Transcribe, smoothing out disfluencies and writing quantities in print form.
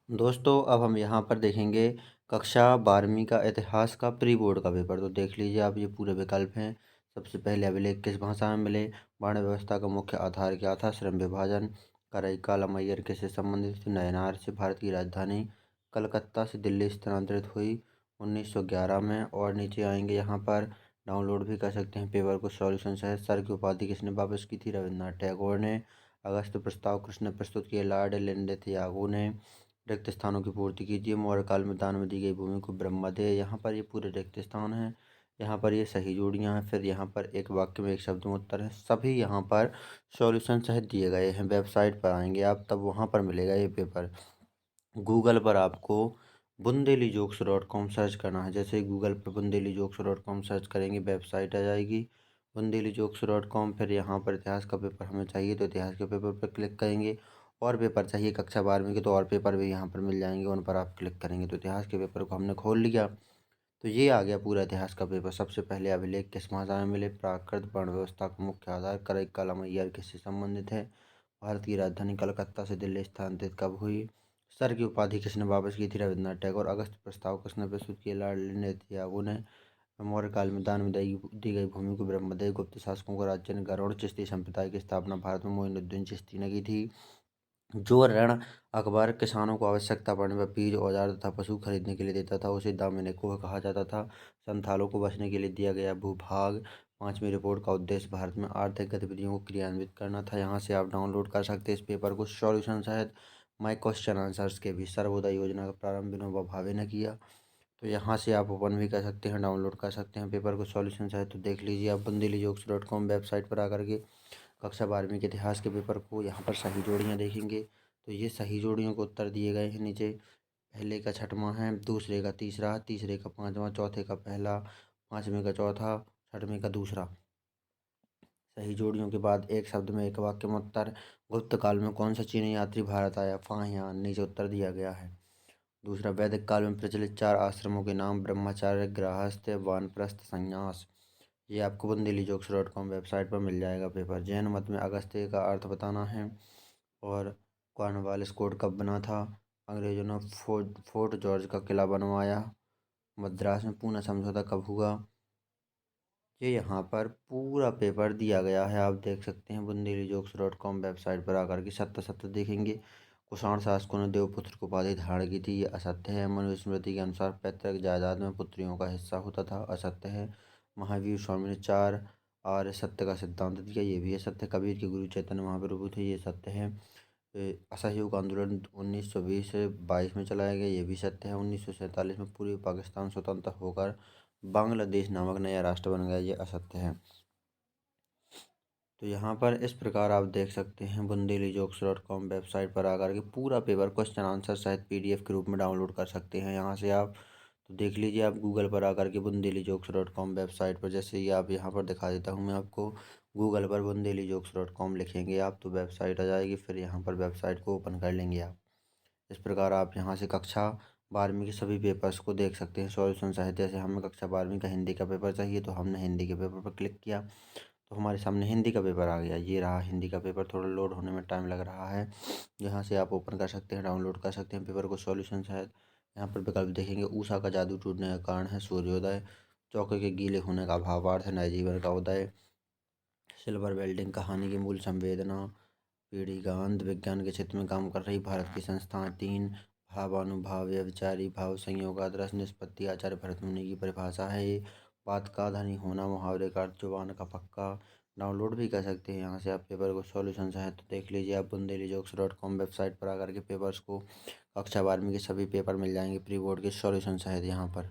दोस्तों अब हम यहाँ पर देखेंगे कक्षा 12वीं का इतिहास का प्री बोर्ड का पेपर। तो देख लीजिए आप, ये पूरे विकल्प हैं। सबसे पहले अभिलेख किस भाषा में मिले, वर्ण व्यवस्था का मुख्य आधार क्या था, श्रम विभाजन, करईकाल अमैयर किससे संबंधित थी, नयनार से भारत की राजधानी कलकत्ता से दिल्ली स्थानांतरित हुई 1911 में। और नीचे आएंगे यहाँ पर डाउनलोड भी कर सकते हैं पेपर को सॉल्यूशन सहित। सर की उपाधि किसने वापस की थी, रविन्द्रनाथ टैगोर ने। अगस्त प्रस्ताव किसने प्रस्तुत किए, लॉर्ड लिंडेथियागो ने। रिक्त स्थानों की पूर्ति कीजिए, मौर्य काल में दान में दी गई भूमि को ब्रह्मा दे। यहाँ पर ये पूरे रिक्त स्थान हैं। यहाँ पर ये सही जोड़ियाँ हैं। फिर यहाँ पर एक वाक्य में एक शब्द में उत्तर है। सभी यहाँ पर सॉल्यूशन सहित दिए गए हैं। वेबसाइट पर आएंगे आप, तब वहाँ पर मिलेगा ये पेपर। गूगल पर आपको bundellijokes.com सर्च करना है। जैसे गूगल पर bundellijokes.com सर्च करेंगे, वेबसाइट आ जाएगी bundellijokes.com। फिर यहाँ पर इतिहास का पेपर हमें चाहिए तो इतिहास के पेपर पर क्लिक करेंगे। और पेपर चाहिए कक्षा 12वीं के तो और पेपर भी यहाँ पर मिल जाएंगे, उन पर आप क्लिक करेंगे तो इतिहास के पेपर को हमने खोल लिया। तो ये आ गया पूरा इतिहास का पेपर। सबसे पहले अभिलेख किस भाषा में मिले, प्राकृत वर्ण व्यवस्था का मुख्य आधार, करईकाल अमैयार किससे संबंधित है, भारत की राजधानी कलकत्ता से दिल्ली स्थानांतरित कब हुई, सर की उपाधि किसने वापस की थी, रविन्द्रनाथ टैगोर। अगस्त प्रस्ताव किसने प्रस्तुत किया, लॉर्ड लिंडेथियागो ने। मौर्य काल में दान में दी गई भूमि को ब्रह्मदेव। गुप्त शासकों का राज्य ने गरुड़ चिश्ती संप्रदाय की स्थापना भारत में मोइनुद्दीन चिश्ती ने की थी। जो ऋण अकबर किसानों को आवश्यकता पड़ने पर बीज औजार तथा पशु खरीदने के लिए देता था, उसे दामिनीकोह कहा जाता था। संथालों को बचने के लिए दिया गया भूभाग। पांचवी रिपोर्ट का उद्देश्य भारत में आर्थिक गतिविधियों को क्रियान्वित करना था। यहाँ से आप डाउनलोड कर सकते हैं इस पेपर को सॉल्यूशन सहित। माई क्वेश्चन आंसर्स के भी। सर्वोदय योजना का प्रारंभ विनोबा भावे ने किया। तो यहाँ से आप ओपन भी कर सकते हैं, डाउनलोड कर सकते हैं पेपर को सॉल्यूशन सहित। तो देख लीजिए आप bundellijokes.com वेबसाइट पर आकर के कक्षा 12वीं के इतिहास के पेपर को। यहाँ पर सही जोड़ियाँ देखेंगे तो ये सही जोड़ियों को उत्तर दिए गए हैं नीचे। पहले का छठवां है, दूसरे का तीसरा, तीसरे का पांचवा, चौथे का पहला, पांचवें का चौथा, छठवें का दूसरा। सही जोड़ियों के बाद एक शब्द में एक वाक्य में उत्तर। गुप्त काल में कौन सा चीनी यात्री भारत आया, फाहियान, नीचे उत्तर दिया गया है। दूसरा, वैदिक काल में प्रचलित 4 आश्रमों के नाम, ब्रह्मचार्य, गृहस्थ, वानप्रस्थ, संन्यास। ये आपको bundellijokes.com वेबसाइट पर मिल जाएगा पेपर। जैन मत में अगस्त्य का अर्थ बताना है। और कॉर्नवालिस कोड कब बना था, अंग्रेजों ने फोर्ट जॉर्ज का किला बनवाया। मद्रास में पूना समझौता कब हुआ। ये यहाँ पर पूरा पेपर दिया गया है, आप देख सकते हैं bundellijokes.com वेबसाइट पर आकर के। सत्य सत्य देखेंगे। कुषाण शासकों ने देवपुत्र को उपाधि धारण की थी, ये असत्य है। मनुस्मृति के अनुसार पैतृक जायदाद में पुत्रियों का हिस्सा होता था, असत्य है। महावीर स्वामी ने 4 आर्य सत्य का सिद्धांत दिया, ये भी असत्य। कबीर के गुरु चैतन्य महाप्रभु थे, ये सत्य है। असहयोग आंदोलन 1920 से 22 में चलाया गया, ये भी सत्य है। 1947 में पूर्वी पाकिस्तान स्वतंत्र होकर बांग्लादेश नामक नया राष्ट्र बन गया, ये असत्य है। तो यहाँ पर इस प्रकार आप देख सकते हैं bundellijokes.com वेबसाइट पर आकर के पूरा पेपर क्वेश्चन आंसर सहित PDF के रूप में डाउनलोड कर सकते हैं यहाँ से आप। तो देख लीजिए आप गूगल पर आकर के bundellijokes.com वेबसाइट पर। जैसे ही आप यहाँ पर दिखा देता हूँ मैं आपको, गूगल पर bundellijokes.com लिखेंगे आप तो वेबसाइट आ जाएगी। फिर यहाँ पर वेबसाइट को ओपन कर लेंगे आप। इस प्रकार आप यहाँ से कक्षा 12वीं के सभी पेपर्स को देख सकते हैं सॉल्यूशन सहित। जैसे हमें कक्षा 12वीं का हिंदी का पेपर चाहिए तो हमने हिंदी के पेपर पर क्लिक किया तो हमारे सामने हिंदी का पेपर आ गया। ये रहा हिंदी का पेपर, थोड़ा लोड होने में टाइम लग रहा है। यहाँ से आप ओपन कर सकते हैं, डाउनलोड कर सकते हैं पेपर को सॉल्यूशन सहित। यहाँ पर विकल्प देखेंगे। ऊषा का जादू टूटने का कारण है सूर्योदय, चौके के गीले होने का भावार्थ है नए जीवन का उदय, सिल्वर वेल्डिंग कहानी की मूल संवेदना, पीढ़ी का अंत, विज्ञान के क्षेत्र में काम कर रही भारत की संस्थाएं 3, भावानुभाव, व्यभिचारी भाव, संयोग, आदर्श, निष्पत्ति, आचार्य भरत मुनि की परिभाषा है ये। बात का धनी होना, मुहावरे का अर्थ, जुबान का पक्का। डाउनलोड भी कर सकते हैं यहाँ से आप पेपर को सॉल्यूशन है। तो देख लीजिए आप bundellijokes.com वेबसाइट पर आकर के पेपर्स को कक्षा 12वीं के सभी पेपर मिल जाएंगे प्री बोर्ड के सॉल्यूशन है यहाँ पर।